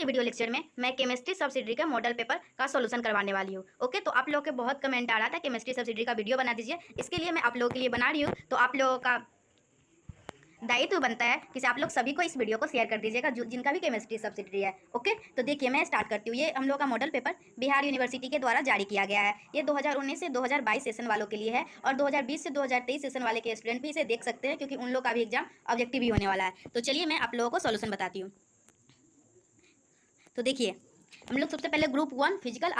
के video lecture में मैं केमिस्ट्री सब्सिडरी का मॉडल पेपर का सॉल्यूशन करवाने वाली हूँ। ओके, तो आप लोगों के बहुत कमेंट आ रहा था केमिस्ट्री सब्सिडरी का वीडियो बना दीजिए। इसके लिए मैं आप लोगों के लिए बना रही हूँ। तो आप लोगों का दायित्व बनता है कि आप लोग सभी को इस वीडियो को शेयर कर दीजिएगा जिनका भी केमिस्ट्री सब्सिडरी है। ओके, तो देखिए मैं स्टार्ट करती हूँ। ये हम लोग का मॉडल पेपर बिहार यूनिवर्सिटी के द्वारा जारी किया गया है। ये 2019 से 2022 सेशन वालों के लिए है और 2020 से 2023 सेशन वाले के स्टूडेंट भी इसे देख सकते हैं, क्योंकि उन लोग का भी एग्जाम ऑब्जेक्टिव ही होने वाला है। तो चलिए मैं आप लोगों को सॉल्यूशन बताती हूँ। तो देखिए हम लोग सबसे पहले ग्रुप 1 फिजिकल,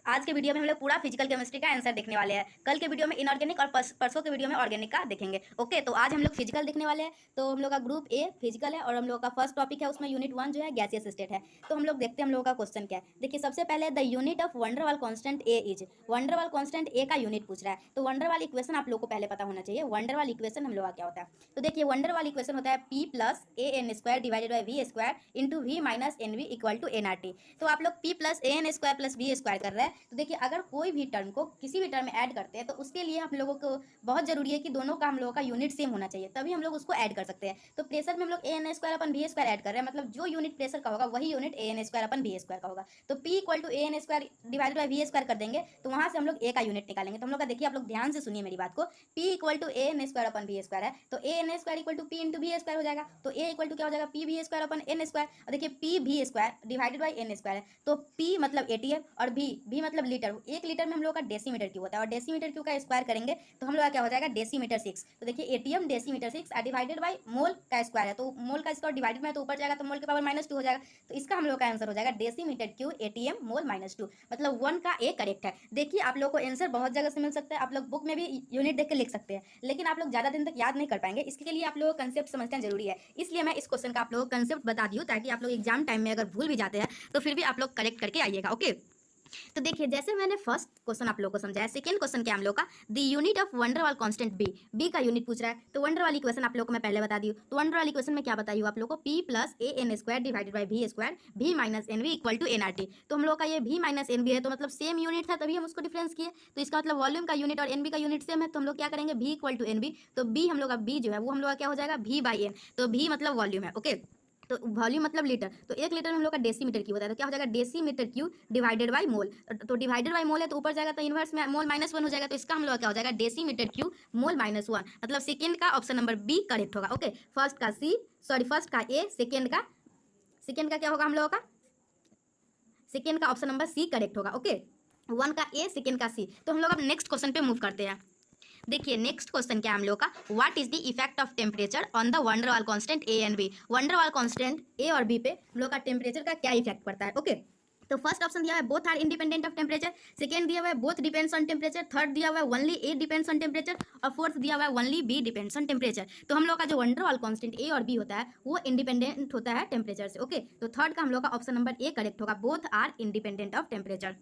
आज के वीडियो में हम लोग पूरा फिजिकल केमिस्ट्री का आंसर देखने वाले हैं। कल के वीडियो में इनऑर्गेनिक और परसों के वीडियो में ऑर्गेनिक का देखेंगे। ओके, तो आज हम लोग फिजिकल देखने वाले हैं। तो हम लोग का ग्रुप ए फिजिकल है और हम लोग का फर्स्ट टॉपिक है, उसमें यूनिट 1 जो है गैसियस स्टेट है। तो हम लोग देखते हैं हम लोगों का क्वेश्चन क्या है। देखिए सबसे पहले the unit of van der Waals constant A is, van der Waals constant A का यूनिट पूछ रहा है। तो वंडरवाल इक्वेशन आप लोग को पहले पता होना चाहिए। वंडरवाल इक्वेशन हम लोग का क्या होता है। तो देखिए वंडरवाल इक्वेशन होता है p plus a N square divided by v square into v minus n v equal to n r t. तो आप लोग p plus a N square plus v square कर रहे हैं। तो देखिए अगर कोई भी टर्म को किसी भी टर्म में ऐड करते हैं तो उसके लिए हम लोगों को बहुत जरूरी है कि दोनों का हम लोगों का यूनिट सेम होना चाहिए, तभी हम लोग उसको ऐड कर सकते हैं। तो प्रेशर में हम लोग A N square upon we square add कर रहे हैं, मतलब जो यूनिट प्रेशर का होगा वही unit a N square upon we square का होगा। तो p equal to A N square divided by v square कर देंगे, तो वहां से हम लोग ए का यूनिट निकालेंगे। तो हम लोग का देखिए, आप लोग ध्यान से सुनिए मेरी बात को। p equal to A N square upon we square है, तो A N square equal to P into V square हो जाएगा। तो ए इक्वल टू क्या हो जाएगा, P V square upon N square. और देखिए P V square divided by N square है, तो p मतलब एटीएम और v मतलब लीटर। 1 लीटर में हम लोग का डेसीमीटर क्यूब होता है, और डेसीमीटर क्यूब का स्क्वायर करेंगे तो हम लोग का क्या हो जाएगा, डेसीमीटर 6। तो देखिए एटीएम डेसीमीटर 6 डिवाइडेड बाई मोल का स्क्वायर है, तो मोल का स्क्वायर डिवाइडेड में तो ऊपर जाएगा तो मोल के पावर -2 हो जाएगा। तो इसका हम लोग का आंसर हो जाएगा डेसीमीटर क्यूब एटीएम मोल -2, मतलब 1 का ए करेक्ट है। देखिए आप लोग को आंसर बहुत जगह से मिल सकता है, आप लोग बुक में भी यूनिट देख के लिख सकते हैं, लेकिन आप लोग ज्यादा दिन तक याद नहीं कर पाएंगे। इसके लिए आप लोगों को कंसेप्ट समझना जरूरी है। इसलिए मैं इस क्वेश्चन का आप लोगों को कंसेप्ट बता दी हूँ, ताकि आप लोग एग्जाम टाइम में अगर भूल भी जाते हैं तो फिर भी आप लोग करेक्ट करके आइएगा। ओके, तो देखिए जैसे मैंने फर्स्ट क्वेश्चन आप लोगों को समझाया, सेकंड क्वेश्चन क्या हम लोग का, the unit of van der Waals constant b का यूनिट पूछ रहा है। तो वंडरवाल इक्वेशन आप लोगों को मैं पहले बता दी हूँ। तो वंडरवाल इक्वेशन में क्या बताई हूँ आप लोगों को, p plus a N square divided by v square v minus n v equal to n r t. तो हम लोग का ये v माइनस एन वी है, तो मतलब सेम यूनिट था तभी हम उसको डिफरेंस किए। तो इसका मतलब वॉल्यूम का यूनिट और एन बी का यूनिट सेम है, तो हम लोग क्या करेंगे, v equal to n b. तो b हम लोग का b जो है वो हम लोग का क्या हो जाएगा, v बाई एन। तो v मतलब वॉल्यूम है। ओके, तो वॉल्यूम मतलब लीटर, तो 1 लीटर में हम लोग का डेसीमीटर क्यूब होता है, तो क्या हो जाएगा डेसीमीटर क्यूब डिवाइडेड बाई मोल। तो डिवाइडेड बाई मोल है तो ऊपर जाएगा तो इनवर्स में मोल -1 हो जाएगा, तो इसका हम लोग क्या हो जाएगा डेसीमीटर क्यूब मोल -1, मतलब सेकंड का ऑप्शन नंबर बी करेक्ट होगा। ओके, फर्स्ट का सी, सॉरी फर्स्ट का ए, सेकंड का क्या होगा हम लोगों का, सेकंड का ऑप्शन नंबर सी करेक्ट होगा। ओके, 1 का ए, सेकंड का सी। तो हम लोग अब नेक्स्ट क्वेश्चन पे मूव करते हैं। देखिए नेक्स्ट क्वेश्चन क्या है हम लोग का, what is the effect of temperature on the van der Waals constant A and B. Van der Waals constant A और बी पे हम लोग का टेम्परेचर का क्या इफेक्ट पड़ता है। ओके, तो फर्स्ट ऑप्शन दिया है both are independent of temperature, second दिया हुआ है both depends on temperature, third दिया हुआ है only a depends on temperature, और फोर्थ दिया हुआ है only b depends on temperature. तो हम लोग का जो वंडरवाल कांस्टेंट ए और बी होता है वो इंडिपेंडेंट होता है टेम्परेचर से। ओके, तो थर्ड का हम लोग का ऑप्शन नंबर ए करेक्ट होगा, both are independent of temperature.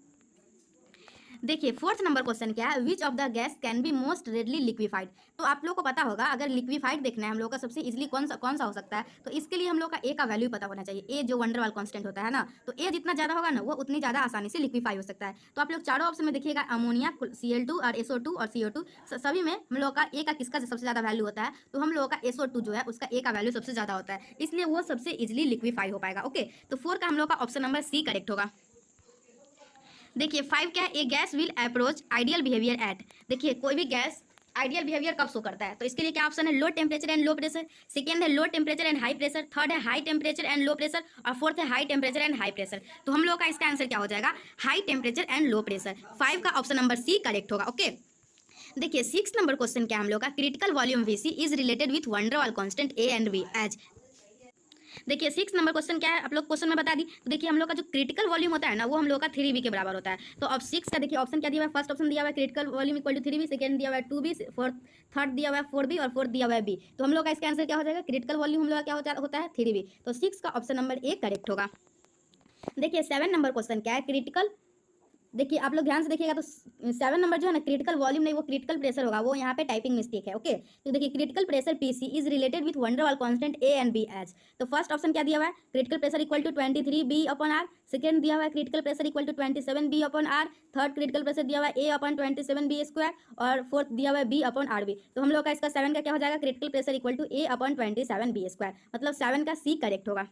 देखिए फोर्थ नंबर क्वेश्चन क्या है, which of the gas can be most readily liquefied. तो आप लोग को पता होगा, अगर लिक्विफाइड देखना है हम लोग का सबसे इजीली कौन सा हो सकता है, तो इसके लिए हम लोग का ए का वैल्यू पता होना चाहिए। ए जो वंडरवाल कांस्टेंट होता है ना, तो ए जितना ज्यादा होगा ना वो उतनी ज्यादा आसानी से लिक्विफाई हो सकता है। तो आप लोग चारों ऑप्शन में देखिएगा, अमोनिया, Cl2 और SO2 और CO2, सभी में हम लोग का ए का किसका सबसे ज्यादा वैल्यू होता है, तो हम लोग का SO2 जो है उसका ए का वैल्यू सबसे ज्यादा होता है, इसलिए वो सबसे इजिली लिक्विफाई हो पाएगा। ओके, तो 4 का हम लोग का ऑप्शन नंबर सी करेक्ट होगा। देखिए 5 क्या है, A gas will approach ideal behaviour at. देखिए कोई भी गैस आइडियल बिहेवियर कब शो करता है, तो इसके लिए क्या ऑप्शन है, low temperature and low pressure, second है low temperature and high pressure, third है high temperature and low pressure, और फोर्थ है high temperature and high pressure. तो हम लोग का इसका आंसर क्या हो जाएगा, high temperature and low pressure. 5 का ऑप्शन नंबर सी करेक्ट होगा। ओके, देखिए 6 नंबर क्वेश्चन क्या हम लोग का, critical volume VC is related with van der Waals constant A and b as. देखिए 6 नंबर क्वेश्चन क्या है, आप लोग क्वेश्चन में बता दी। तो देखिए हम लोग का जो क्रिटिकल वॉल्यूम होता है ना, वो हम लोग का 3b के बराबर होता है। तो अब 6 का देखिए ऑप्शन क्या दिया हुआ है, फर्स्ट ऑप्शन दिया हुआ है critical volume equal to 3b, second दिया हुआ है 2b, फोर्थ थर्ड दिया हुआ है 4b, और फोर्थ दिया हुआ है b। तो हम लोग का इसका आंसर क्या हो जाएगा, क्रिटिकल वॉल्यूम हम लोग का क्या होता है 3b। तो 6 का ऑप्शन नंबर ए करेक्ट होगा। देखिए 7 नंबर क्वेश्चन क्या है, क्रिटिकल, देखिए आप लोग ध्यान से देखिएगा, तो 7 नंबर जो है ना, क्रिटिकल वॉल्यूम नहीं, वो क्रिटिकल प्रेशर होगा, वो यहाँ पे टाइपिंग मिस्टेक है। ओके, तो देखिए critical pressure PC is related with van der Waals constant A and b as. तो फर्स्ट ऑप्शन क्या दिया हुआ है, critical pressure equal to 23 b upon r, second दिया हुआ है critical pressure equal to 27 b upon r, third critical pressure दिया हुआ है ए अपॉन 27 बी स्क्वायर, और फोर्थ दिया हुआ है बी अपॉन आर बी। तो हम लोग का इसका 7 का क्या हो जाएगा, critical pressure equal to a upon 27 b square, मतलब 7 का सी करेक्ट होगा।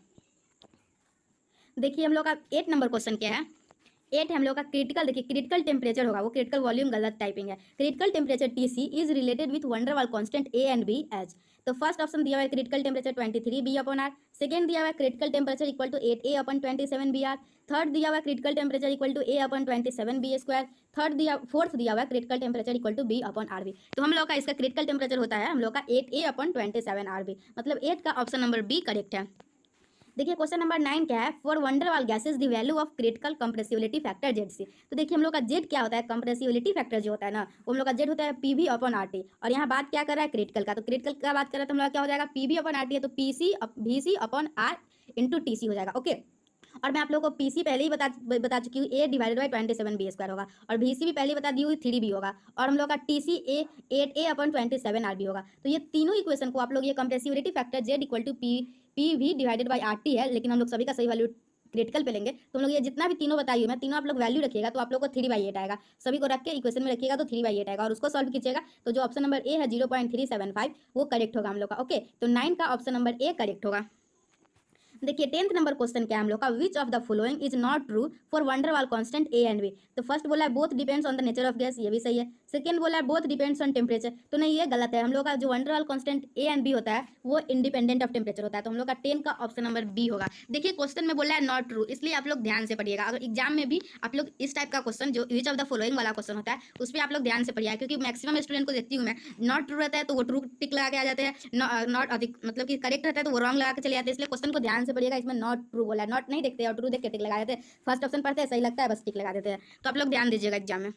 देखिए हम लोग का 8 नंबर क्वेश्चन क्या है। 8 है हम लोग का क्रिटिकल। देखिए क्रिटिकल टेम्परेचर होगा, वो क्रिटिकल वॉल्यूम गलत टाइपिंग है। Critical temperature TC is related with van der Waals constant A and b as. तो फर्स्ट ऑप्शन दिया हुआ है critical temperature 23 b upon r. Second दिया हुआ है critical temperature equal to 8 a upon 27 b r. Third दिया हुआ है critical temperature equal to a upon 27 b square. Fourth दिया हुआ है critical temperature equal to B upon r b. तो हम लोग का इसका क्रिटिकल टेम्परेचर होता है हम लोग का 8 ए अपॉन 27 आर बी, मतलब 8 का ऑप्शन नंबर बी करेक्ट है। देखिए क्वेश्चन नंबर 9 क्या है, for van der Waals gases the value of critical compressibility factor z c. तो देखिए हम लोग का जेड क्या होता है, कंप्रेसिबिलिटी फैक्टर जो होता है ना, वो हम लोग का जेड होता है पीवी अपॉन आरटी। और यहाँ बात क्या कर रहा है क्रिटिकल का, तो क्रिटिकल का बात कर रहा है तो हम लोग क्या हो जाएगा, पीवी अपॉन आरटी है तो PC VC upon r into TC हो जाएगा। ओके, और मैं आप लोगों को पीसी पहले ही बता चुकी हूँ, ए डिवाइडेड बाई 27 बी स्क्वायर होगा, और भीसी भी पहले ही बता दी हुई 3 बी होगा, और हम लोग का TC a 8 a upon 27 R B होगा। तो ये तीनों इक्वेशन को आप लोग, ये compressibility factor Z equal to P V divided by R T है, लेकिन हम लोग सभी का सही वैल्यू क्रिटिकल पे लेंगे। तो हम लोग ये जितना भी तीनों बताई हूँ मैं, तीनों आप लोग वैल्यू रखिएगा तो आप लोग को 3/8 आएगा। सभी को रख के इक्वेशन में रखिएगा तो 3/8 आएगा, और उसको सॉल्व कीजिएगा तो जो ऑप्शन नंबर ए है 0.375 वो करेक्ट होगा हम लोग का। ओके, तो 9 का ऑप्शन नंबर ए करेक्ट होगा। देखिए 10th नंबर क्वेश्चन क्या है हम लोग का, which of the following is not true for van der Waals constant A and b. तो फर्स्ट बोला है both depends on the nature of gas, ये भी सही है। सेकंड बोला है बोथ डिपेंड्स ऑन टेम्परेचर, तो नहीं ये गलत है। हम लोग का जो van der Waals constant A and b होता है वो इंडिपेंडेंट ऑफ टेम्परेचर होता है, तो हम लोग का 10 का ऑप्शन नंबर बी होगा। देखिए क्वेश्चन में बोला है नॉट ट्रू, इसलिए आप लोग ध्यान से पढ़िएगा। अगर एग्जाम में भी आप लोग इस टाइप का क्वेश्चन जो विच ऑफ द फॉलोइंग वाला क्वेश्चन होता है उस पर आप लोग ध्यान से पढ़िएगा, क्योंकि मैक्सिमम स्टूडेंट को देखती हूँ मैं, नॉट ट्रू रहता है तो वो ट्रू टिक लगा के आ जाते हैं, नॉट अधिक मतलब कि करेक्ट रहता है तो वो रॉन्ग लगा के चले जाते हैं। इसलिए क्वेश्चन को ध्यान से पढ़िएगा, इसमें नॉट ट्रू बोला है, नॉट नहीं देखते और ट्रू देख के टिक लगा देते हैं। फर्स्ट ऑप्शन पढ़ते हैं सही लगता है बस टिक लगा देते हैं, तो आप लोग ध्यान दीजिएगा एग्जाम में।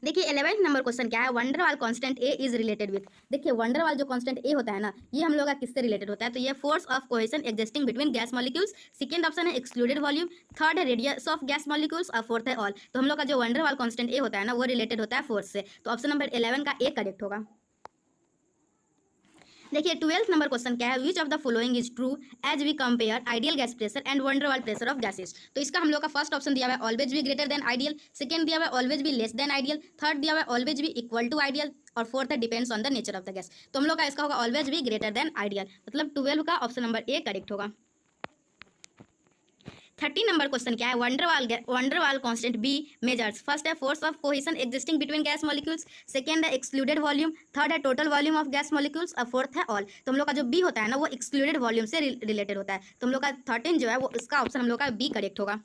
देखिए 11th नंबर क्वेश्चन क्या है, van der Waals constant A is related with. देखिए वंडरवाल जो कांस्टेंट ए होता है ना, ये हम लोग का किससे रिलेटेड होता है, तो ये force of cohesion existing between gas molecules. Second option है एक्सक्लूडेड वॉल्यूम। थर्ड है रेडियस ऑफ गैस मॉलिक्यूल्स, और फोर्थ है ऑल। तो हम लोग का जो वंडरवाल कांस्टेंट ए होता है ना वो रिलेटेड होता है फोर्स से, तो ऑप्शन नंबर 11 का ए करेक्ट होगा। देखिए 12th नंबर क्वेश्चन क्या है, which of the following is true as we compare ideal gas pressure and van der Waals pressure of gases. तो इसका हम लोग का फर्स्ट ऑप्शन दिया हुआ है always be greater than ideal. Second दिया हुआ है always be less than ideal. Third दिया हुआ है always be equal to ideal, और फोर्थ है depends on the nature of the gas. तो हम लोग का इसका होगा always be greater than ideal, मतलब 12 का ऑप्शन नंबर ए करेक्ट होगा। 30 नंबर क्वेश्चन क्या है, van der Waals constant B measures. First है force of cohesion existing between gas molecules. Second है एक्सक्लूडेड वॉल्यूम। थर्ड है total volume of gas molecules, और fourth है ऑल। तो हम लोग का जो बी होता है ना वो एक्सक्लूडेड वॉल्यूम से रिलेटेड होता है, तो हम लोग का 13 जो है वो इसका ऑप्शन हम लोग का बी करेक्ट होगा।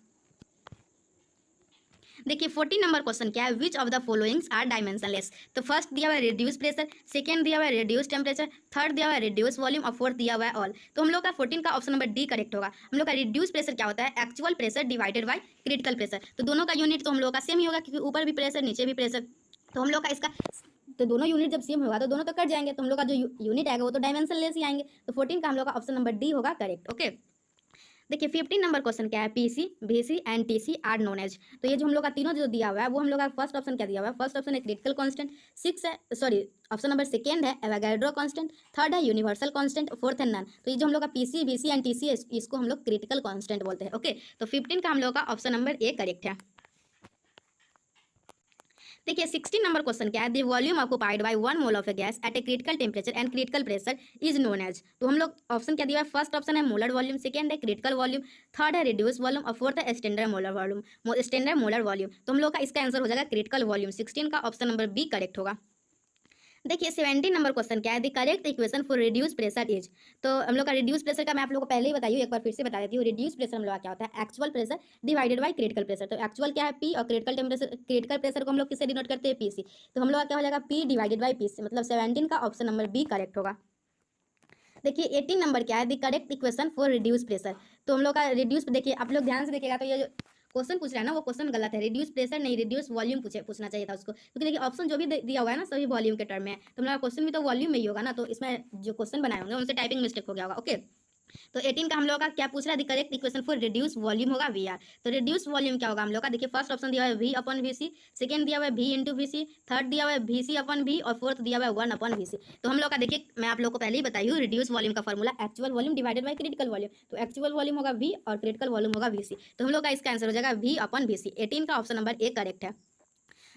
देखिए 14 नंबर क्वेश्चन क्या है, which of the followings are dimensionless. तो फर्स्ट दिया हुआ है रिड्यूस प्रेशर, सेकंड दिया हुआ है रिड्यूस टेम्परेचर, थर्ड दिया हुआ है रिड्यूस वॉल्यूम, और फोर्थ दिया हुआ है ऑल। तो हम लोग का 14 का ऑप्शन नंबर डी करेक्ट होगा। हम लोग का रिड्यूस प्रेशर क्या होता है, actual pressure divided by critical pressure. तो दोनों का यूनिट तो हम लोग का सेम ही होगा, क्योंकि ऊपर भी प्रेशर नीचे भी प्रेशर, तो हम लोग का इसका तो दोनों यूनिट जब सेम होगा तो दोनों तो कट जाएंगे, तो हम लोग का जो यूनिट आएगा वो तो डायमेंशनलेस ही आएंगे। तो 14 का हम लोग का ऑप्शन नंबर डी होगा करेक्ट। ओके, देखिए 15 नंबर क्वेश्चन क्या है, PC VC and TC are known as. तो ये जो हम लोग का तीनों जो दिया हुआ है वो हम लोग का फर्स्ट ऑप्शन क्या दिया हुआ है, फर्स्ट ऑप्शन है critical constant. Option number second है एवोगाड्रो कांस्टेंट। थर्ड है यूनिवर्सल कांस्टेंट, फोर्थ है नन। तो ये जो हम लोग का पीसी वीसी एंड टीसी है इसको हम लोग क्रिटिकल कांस्टेंट बोलते हैं। ओके, तो 15 का हम लोग का ऑप्शन नंबर ए करेक्ट है। देखिए 16 नंबर क्वेश्चन क्या है, the volume occupied by 1 mole of a gas at a critical temperature and critical pressure is known as. तो हम लोग ऑप्शन क्या दिया है, फर्स्ट ऑप्शन है मोलर वॉल्यूम, सेकंड है क्रिटिकल वॉल्यूम, थर्ड है रिड्यूस वॉल्यूम, और फोर्थ है standard molar volume. Standard molar volume, तो हम लोग का इसका आंसर हो जाएगा क्रिटिकल वॉल्यूम। 16 का ऑप्शन नंबर बी करेक्ट होगा। देखिए 17 नंबर क्वेश्चन क्या है, the correct equation for reduce pressure is. तो हम लोग का रिड्यूस प्रेशर का मैं आप लोगों को पहले ही बताई हूँ, एक बार फिर से बता देती हूँ। रिड्यूस प्रेशर हम लोग का क्या होता है, actual pressure divided by critical pressure. तो एक्चुअल क्या है पी, और क्रिटिकल प्रेशर को हम लोग किससे डिनोट करते हैं, पी सी। तो हम लोग का क्या हो जाएगा, P divided by P C, मतलब 17 का ऑप्शन नंबर बी करेक्ट होगा। देखिए 18 नंबर क्या है, the correct equation for reduce pressure. तो हम लोग का रिड्यूस, देखिए आप लोग ध्यान से देखिएगा तो ये जो क्वेश्चन पूछ रहा है ना वो क्वेश्चन गलत है, रिड्यूस प्रेशर नहीं रिड्यूस वॉल्यूम पूछना चाहिए था उसको, क्योंकि देखिए ऑप्शन जो भी दिया हुआ है ना सभी वॉल्यूम के टर्म में है, तो हमारा क्वेश्चन भी तो वॉल्यूम में ही होगा ना, तो इसमें जो क्वेश्चन बनाए होंगे उनसे टाइपिंग मिस्टेक हो गया होगा। ओके, तो 18 का हम लोग का क्या पूछ रहा है, the correct equation for reduce volume होगा वी आर। तो रिड्यूस वॉल्यूम क्या होगा हम लोग का, देखिए फर्स्ट ऑप्शन दिया हुआ है V upon V C, second दिया हुआ है V into V C, third दिया हुआ है वी सी अपॉन वी, और फोर्थ दिया हुआ है 1 अपॉन वी सी। तो हम लोग का देखिए मैं आप लोग को पहले ही बताई हूँ, रिड्यूस वॉल्यूम का formula actual volume divided by critical volume. तो एक्चुअल वॉल्यूम होगा वी और क्रिटिकल वॉल्यूम होगा वी सी। तो हम लोग का इसका आंसर हो जाएगा वी अपॉन वी सी। 18 का ऑप्शन नंबर ए करेक्ट है।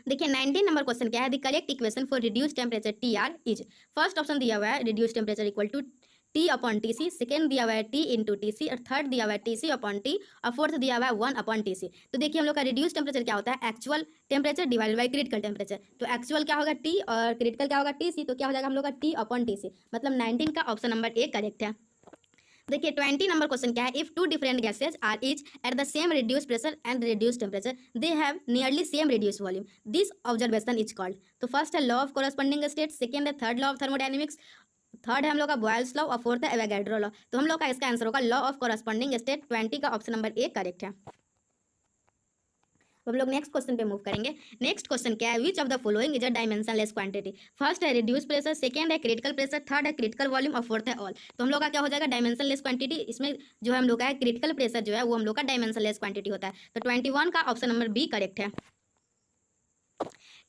देखिए 19 नंबर क्वेश्चन क्या है, the correct equation for reduce temperature T R is. First option दिया हुआ है reduce temperature equal to T upon T C, second दिया हुआ है टी इंटू टी सी, और थर्ड दिया हुआ है टी सी अपॉन टी, और फोर्थ दिया हुआ है 1 अपॉन टी सी। तो देखिए हम लोग का रिड्यूस टेम्परेचर क्या होता है, actual temperature divided by critical temperature. तो एक्चुअल क्या होगा टी और क्रिटिकल क्या होगा टी सी, तो क्या हो जाएगा हम लोग का टी अपॉन टी सी, मतलब 19 का ऑप्शन नंबर ए करेक्ट है। देखिए 20 नंबर क्वेश्चन क्या है, if two different gases are each at the same reduce pressure and reduce temperature they have nearly same reduce volume, this observation is called. तो first है law of corresponding state, second है third law of thermodynamics, third है हम लोग का Boyle's law, और fourth है Avogadro law. तो हम लोग का इसका आंसर होगा लॉ ऑफ कोरस्पॉन्डिंग स्टेट, 20 का ऑप्शन नंबर ए करेक्ट है। हम लोग नेक्स्ट क्वेश्चन पे मूव करेंगे। नेक्स्ट क्वेश्चन क्या है, which of the following is a dimensionless quantity. First है रिड्यूस प्रेशर, सेकंड है क्रिटिकल प्रेशर, थर्ड है क्रिटिकल वॉल्यूम, और फोर्थ है ऑल। तो हम लोग का क्या हो जाएगा डायमेंशनलेस क्वांटिटी, इसमें जो है हम लोग का क्रिटिकल प्रेशर जो है वो हम लोग का डायमेंशनलेस क्वांटिटी होता है। तो 21 का ऑप्शन नंबर बी करेक्ट है।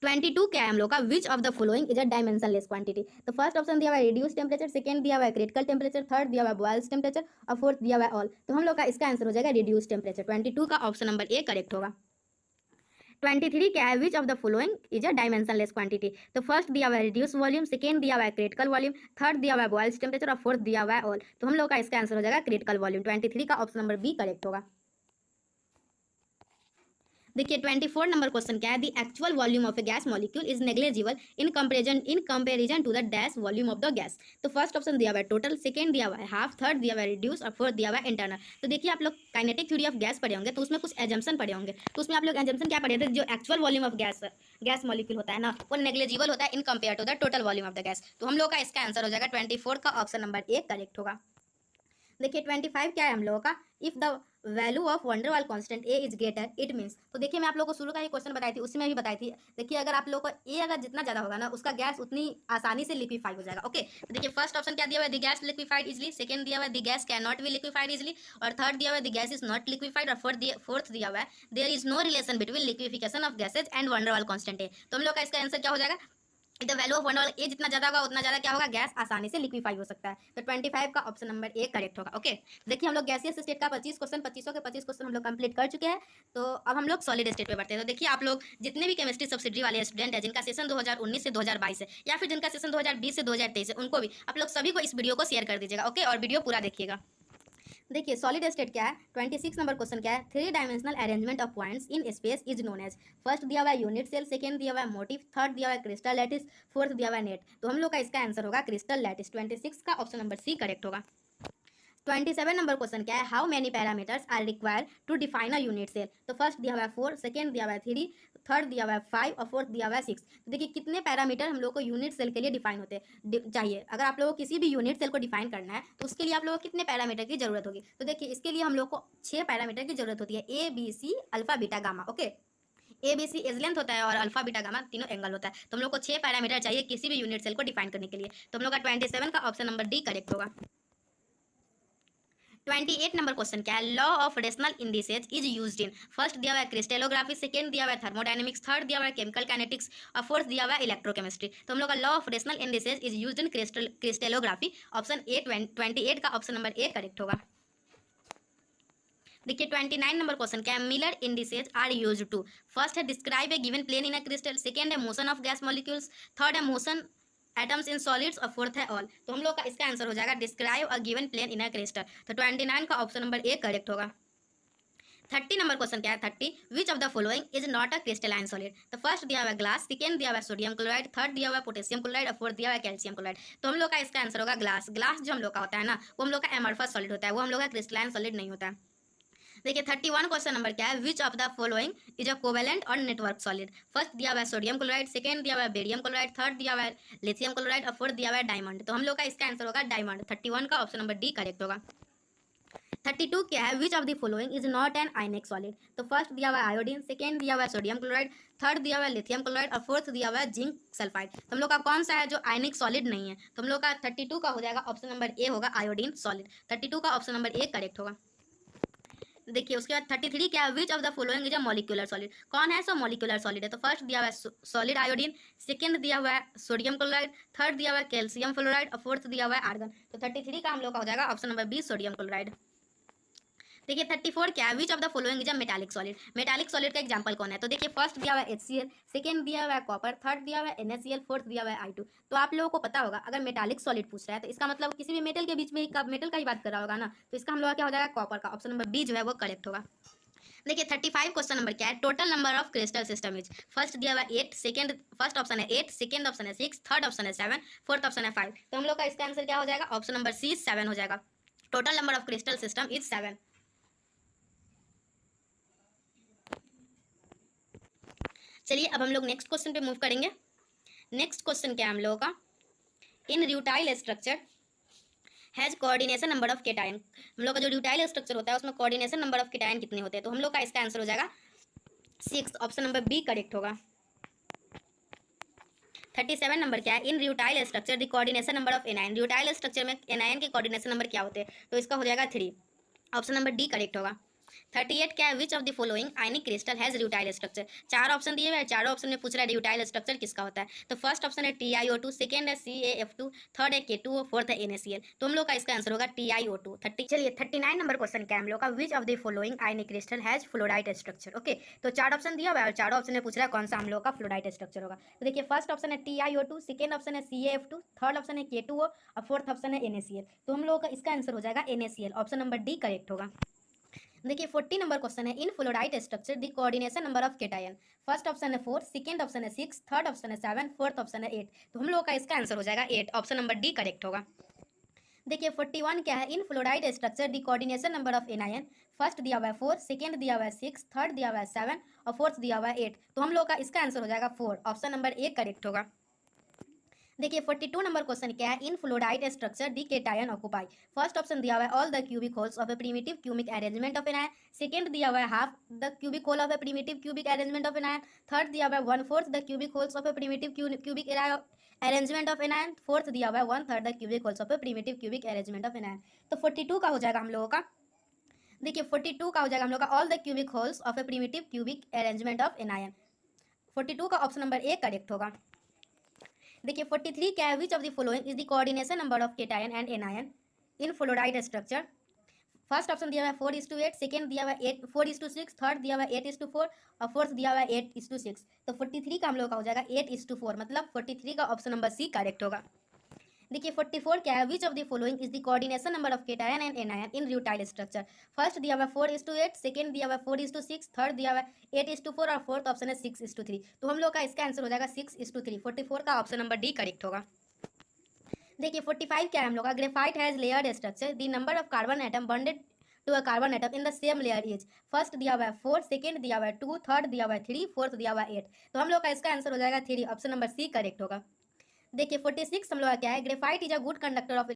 22 क्या है हम लोग का, which of the following is a dimensionless quantity. तो फर्स्ट ऑप्शन दिया हुआ है रिड्यूस टेम्परेचर, सेकंड दिया हुआ है क्रिटिकल टेम्परेचर, थर्ड दिया हुआ है बॉयल्स टेम्परेचर, और फोर्थ दिया हुआ है ऑल। तो हम लोग का इसका आंसर हो जाएगा रिड्यूस टेम्परेचर, 22 का ऑप्शन नंबर ए करेक्ट होगा। 23 क्या है, which of the following is a dimensionless quantity. तो फर्स्ट दिया हुआ है रिड्यूस वॉल्यूम, सेकंड दिया हुआ है क्रिटिकल वॉल्यूम, थर्ड दिया हुआ है बॉयल्स टेम्परेचर, और फोर्थ दिया हुआ है ऑल। तो हम लोग का इसका आंसर हो जाएगा क्रिटिकल वॉल्यूम, 23 का ऑप्शन नंबर बी करेक्ट होगा। देखिए 24 नंबर क्वेश्चन क्या है, the actual volume of a gas molecule is negligible in comparison to the dash volume of the gas. तो फर्स्ट ऑप्शन दिया हुआ है टोटल, सेकंड दिया हुआ है हाफ, थर्ड दिया हुआ है रिड्यूस, और फोर्थ दिया हुआ है इंटरनल। तो देखिए आप लोग काइनेटिक थ्योरी ऑफ गैस पढ़े होंगे, तो उसमें कुछ एजम्पशन पढ़े होंगे। तो उसमें आप लोग एजम्पशन क्या पढ़े थे, जो actual volume of gas molecule होता है ना, वो नेग्लिजिबल होता है in compare to the total volume of the gas. तो हम लोग का इसका आंसर हो जाएगा 24 का ऑप्शन नंबर ए करेक्ट होगा। देखिए 25 क्या है हम लोगों का, if the value of van der Waals constant A is greater it means. तो देखिए मैं आप लोगों को शुरू का ही क्वेश्चन बताई थी, उसमें भी बताई थी। देखिए अगर आप लोगों को ए अगर जितना ज्यादा होगा ना, उसका गैस उतनी आसानी से लिक्विफाई हो जाएगा। ओके तो देखिए फर्स्ट ऑप्शन क्या दिया हुआ है, the gas liquefied easily, second दिया हुआ है the gas can not be liquefied easily, और थर्ड दिया हुआ है the gas is not liquefied, और फोर्थ दिया हुआ है there is no relation between liquefaction of gases and van der Waal constant a. तो हम लोग का इसका आंसर क्या हो जाएगा, the value of van der Waal a जितना ज्यादा होगा उतना ज्यादा क्या होगा, गैस आसानी से लिक्विफाई हो सकता है। तो 25 का ऑप्शन नंबर ए करेक्ट होगा। ओके देखिए हम लोग गैसियस स्टेट का 25 क्वेश्चन, 25 के 25 क्वेश्चन हम लोग कंप्लीट कर चुके हैं। तो अब हम लोग सॉलिड स्टेट पे बढ़ते हैं। तो देखिए आप लोग जितने भी केमिस्ट्री सब्सिडी वाले स्टूडेंट है, जिनका सेशन 2019 से 2022 है, या फिर जिनका सेशन 2020 से 2023 है, उनको भी आप लोग सभी को इस वीडियो को शेयर कर दीजिएगा। ओके और वीडियो पूरा देखिएगा। देखिए सॉलिड स्टेट क्या है, 26 नंबर क्वेश्चन क्या है, three dimensional arrangement of points in space is known as. First दिया हुआ है यूनिट सेल, सेकंड दिया हुआ है मोटिव, थर्ड दिया हुआ है क्रिस्टल लैटिस, फोर्थ दिया हुआ है नेट। तो हम लोग का इसका आंसर होगा क्रिस्टल लैटिस, 26 का ऑप्शन नंबर सी करेक्ट होगा। 27 नंबर क्वेश्चन क्या है, how many parameters are required to define a unit cell. तो फर्स्ट दिया हुआ है 4, सेकंड दिया हुआ है 3, थर्ड दिया हुआ है 5, और फोर्थ दिया हुआ है 6। तो देखिए कितने पैरामीटर हम लोग को यूनिट सेल के लिए डिफाइन होते हैं चाहिए। अगर आप लोगों को किसी भी यूनिट सेल को डिफाइन करना है तो उसके लिए आप लोगों को कितने पैरामीटर की जरूरत होगी। तो देखिए इसके लिए हम लोग को 6 पैरामीटर की जरूरत होती है, A B C alpha beta gamma. Okay A B C edge length होता है और अल्फा बीटा गामा तीनों एंगल होता है। तो हम लोग को 6 पैरामीटर चाहिए किसी भी यूनिट सेल को डिफाइन करने के लिए। तो हम लोग का 27 का ऑप्शन नंबर डी करेक्ट होगा। 28 नंबर क्वेश्चन क्या है, law of rational indices is used in. First दिया हुआ है क्रिस्टेलोग्राफी, सेकंड दिया हुआ है थर्मोडायनेमिक्स, थर्ड दिया हुआ है केमिकल काइनेटिक्स, और फोर्थ दिया हुआ है इलेक्ट्रोकेमिस्ट्री। तो हम लोग का law of rational indices is used in crystallography, option A 28 का ऑप्शन नंबर ए करेक्ट होगा। देखिए 29 नंबर क्वेश्चन क्या है, Miller indices are used to. First है describe a given plane in a crystal, second है motion of gas molecules, third है motion atoms in solids, और fourth है ऑल। तो हम लोग का इसका आंसर हो जाएगा describe a given plane in a crystal. तो 29 का ऑप्शन नंबर ए करेक्ट होगा। 30 नंबर क्वेश्चन क्या है, 30 विच of the following is not a crystalline solid. तो फर्स्ट दिया हुआ है ग्लास, सेकंड दिया हुआ है सोडियम क्लोराइड, थर्ड दिया हुआ है पोटेशियम क्लोराइड, और फोर्थ दिया हुआ है कैल्शियम क्लोराइड। तो हम लोग का इसका आंसर होगा ग्लास। ग्लास जो हम लोग का होता है ना, वो हम लोग का एमरफस सॉलिड होता है, वो हम लोग का क्रिस्टलाइन सॉलिड नहीं होता है। देखिए 31 क्वेश्चन नंबर क्या है, which of the following is a covalent और नेटवर्क सॉलिड। फर्स्ट दिया हुआ है सोडियम क्लोराइड, सेकंड दिया हुआ है बेरियम क्लोराइड, थर्ड दिया हुआ है लिथियम क्लोराइड, और फोर्थ दिया हुआ है डायमंड। तो हम लोग का इसका आंसर होगा डायमंड, 31 का ऑप्शन नंबर डी करेक्ट होगा। 32 क्या है, which of the following is not an ionic solid. तो फर्स्ट दिया हुआ है आयोडीन, सेकंड दिया हुआ है सोडियम क्लोराइड, थर्ड दिया हुआ है लिथियम क्लोराइड, और फोर्थ दिया हुआ है जिंक सल्फाइड। तो हम लोग का कौन सा है जो आयनिक सॉलिड नहीं है। तो हम लोग का 32 का हो जाएगा ऑप्शन नंबर ए होगा आयोडीन सॉलिड, 32 का ऑप्शन नंबर ए करेक्ट होगा। देखिए उसके बाद 33 क्या है, which of the following is a molecular solid. कौन है सो मॉलिक्यूलर सॉलिड है। तो फर्स्ट दिया हुआ है सॉलिड आयोडीन, सेकंड दिया हुआ है सोडियम क्लोराइड, थर्ड दिया हुआ है कैल्शियम फ्लोराइड, और फोर्थ दिया हुआ है आर्गन। तो 33 का हम लोग का हो जाएगा option number B sodium chloride. देखिए 34 क्या है, which of the following is a metallic solid. Metallic solid का एग्जांपल कौन है, तो देखिए फर्स्ट दिया हुआ है HCl, सेकंड दिया हुआ है कॉपर, थर्ड दिया हुआ है NaCl, फोर्थ दिया हुआ है I2। तो आप लोगों को पता होगा अगर मेटालिक सॉलिड पूछ रहा है तो इसका मतलब किसी भी मेटल के बीच में मेटल का ही बात कर रहा होगा ना, तो इसका हम लोग का क्या हो जाएगा, कॉपर का। ऑप्शन नंबर बी जो है वो करेक्ट होगा। देखिए 35 क्वेश्चन नंबर क्या है, total number of crystal system is. First दिया हुआ 8, सेकंड फर्स्ट ऑप्शन है 8, सेकंड ऑप्शन है 6, थर्ड ऑप्शन है 7, फोर्थ ऑप्शन है 5। तो हम लोग का इसका आंसर क्या हो जाएगा, ऑप्शन नंबर सी 7 हो जाएगा। Total number of crystal system is 7। चलिए अब हम लोग नेक्स्ट क्वेश्चन पे मूव करेंगे। नेक्स्ट क्वेश्चन क्या है हम लोगों का, in rutile structure has coordination number of cation. हम लोग का जो र्यूटाइल स्ट्रक्चर होता है उसमें कोऑर्डिनेशन नंबर ऑफ केटायन कितने होते हैं, तो हम लोग का इसका आंसर हो जाएगा 6। ऑप्शन नंबर बी करेक्ट होगा। 37 नंबर क्या है, in rutile structure the coordination number of anion. Rutile structure में एनायन के कोऑर्डिनेशन नंबर क्या होते हैं, तो इसका हो जाएगा 3। ऑप्शन नंबर डी करेक्ट होगा। 38 क्या है, which of the following ionic crystal has rutile structure. 4 option दिए हुए हैं, चारों ऑप्शन में पूछ रहा है र्यूटाइल स्ट्रक्चर किसका होता है, तो फर्स्ट ऑप्शन है TiO2, सेकंड है CaF2, थर्ड है K2, फोर्थ है NaCl। तो हम लोग का इसका आंसर होगा TiO2। 30 चलिए 39 नंबर क्वेश्चन क्या है हम लोग का, which of the following ionic crystal has fluoride structure. Okay, तो 4 ऑप्शन दिया हुआ है और चारों ऑप्शन में पूछ रहा है कौन सा हम लोग का फ्लोराइड स्ट्रक्चर होगा। तो देखिए फर्स्ट ऑप्शन है TiO2, सेकंड ऑप्शन है CaF2, थर्ड ऑप्शन है K2O और फोर्थ ऑप्शन है NaCl। तो हम लोग का इसका आंसर हो जाएगा NaCl। Option number D correct होगा। देखिए 40 नंबर क्वेश्चन है, in fluoride structure the coordination number of cation. First option है 4, सेकंड ऑप्शन है 6, थर्ड ऑप्शन है 7, फोर्थ ऑप्शन है 8। तो हम लोग का इसका आंसर हो जाएगा 8। ऑप्शन नंबर डी करेक्ट होगा। देखिए 41 क्या है, in fluoride structure the coordination number of anion. First दिया हुआ है 4, सेकंड दिया हुआ है 6, थर्ड दिया हुआ है 7 और फोर्थ दिया हुआ है 8। तो हम लोग का इसका आंसर हो जाएगा 4। ऑप्शन नंबर ए करेक्ट होगा। देखिए 42 नंबर क्वेश्चन क्या है, in fluoride structure the cation occupy. First option दिया हुआ है all the cubic holes of a primitive cubic arrangement of anion, second दिया हुआ है half the cubic hole of a primitive cubic arrangement of anion, third दिया हुआ है 1/4 the cubic holes of a primitive cubic arrangement of anion, fourth दिया हुआ है 1/3 the cubic holes of a primitive cubic arrangement of anion. तो 42 का हो जाएगा हम लोगों का, देखिए 42 का हो जाएगा हम लोग का all the cubic holes of a primitive cubic arrangement of anion. 42 का ऑप्शन नंबर ए करेक्ट होगा। देखिए 43 क्या है, which of the following is the coordination number of cation and anion in fluoride structure. First option दिया हुआ है 4:8, second दिया हुआ है 4:6, थर्ड दिया हुआ है 8:4 और फोर्थ दिया हुआ है 8:6। तो 43 का हम लोग का हो जाएगा 8:4, मतलब 43 का ऑप्शन नंबर सी करेक्ट होगा। देखिए 44 क्या है, which of the following is the coordination number of cation and anion in rutile structure. First दिया हुआ है 4:8, सेकंड दिया हुआ है 4:6, थर्ड दिया हुआ है 8:4 और फोर्थ ऑप्शन है 6:3। तो हम लोग का इसका आंसर हो जाएगा 6:3। 44 का ऑप्शन नंबर डी करेक्ट होगा। देखिए 45 क्या है हम लोग का, graphite has layered structure, the number of carbon atom bonded to a carbon atom in the same layer is. First दिया हुआ है 4, सेकंड दिया हुआ है 2, थर्ड दिया हुआ है 3, फोर्थ दिया हुआ है 8। तो हम लोग का इसका आंसर हो जाएगा 3। ऑप्शन नंबर सी करेक्ट होगा। देखिए 46 हम लोग का क्या है, graphite is a good conductor of